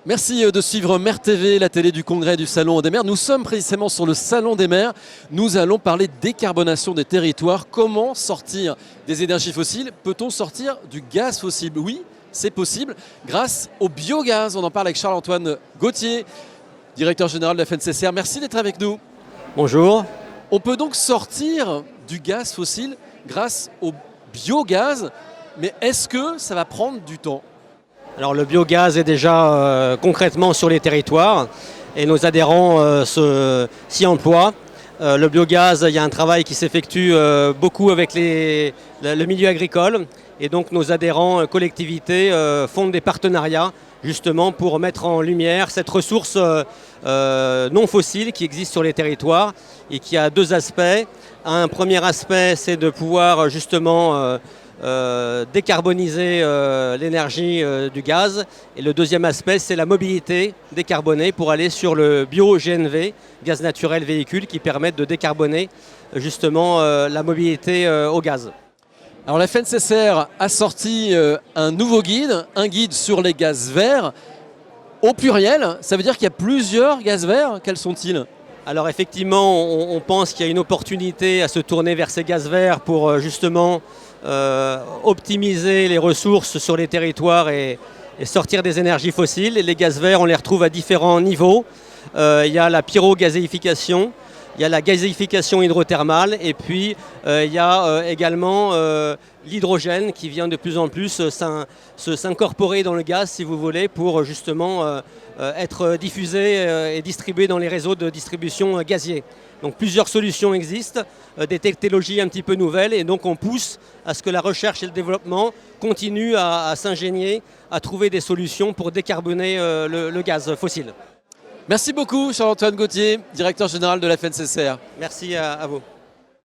Merci de suivre Mer TV, la télé du Congrès du Salon des maires. Nous sommes précisément sur le Salon des maires. Nous allons parler décarbonation des territoires. Comment sortir des énergies fossiles? Peut-on sortir du gaz fossile? Oui, c'est possible grâce au biogaz. On en parle avec Charles-Antoine Gauthier, directeur général de la FNCCR. Merci d'être avec nous. Bonjour. On peut donc sortir du gaz fossile grâce au biogaz. Mais est-ce que ça va prendre du temps? Alors le biogaz est déjà concrètement sur les territoires et nos adhérents s'y emploient. Le biogaz, il y a un travail qui s'effectue beaucoup avec le milieu agricole et donc nos adhérents collectivités font des partenariats justement pour mettre en lumière cette ressource non fossile qui existe sur les territoires et qui a deux aspects. Un premier aspect, c'est de pouvoir justement décarboniser l'énergie du gaz. Et le deuxième aspect, c'est la mobilité décarbonée pour aller sur le bio-GNV, gaz naturel véhicule, qui permettent de décarboner justement la mobilité au gaz. Alors la FNCCR a sorti un nouveau guide, un guide sur les gaz verts. Au pluriel, ça veut dire qu'il y a plusieurs gaz verts. Quels sont-ils? Alors effectivement, on pense qu'il y a une opportunité à se tourner vers ces gaz verts pour justement optimiser les ressources sur les territoires et sortir des énergies fossiles. Et les gaz verts, on les retrouve à différents niveaux. Il y a la pyrogazéification, il y a la gazéification hydrothermale et puis il y a également l'hydrogène qui vient de plus en plus s'incorporer dans le gaz, si vous voulez, pour justement être diffusé et distribué dans les réseaux de distribution gaziers. Donc plusieurs solutions existent, des technologies un petit peu nouvelles et donc on pousse à ce que la recherche et le développement continuent à s'ingénier, à trouver des solutions pour décarboner le gaz fossile. Merci beaucoup Charles-Antoine Gauthier, directeur général de la FNCCR. Merci à vous.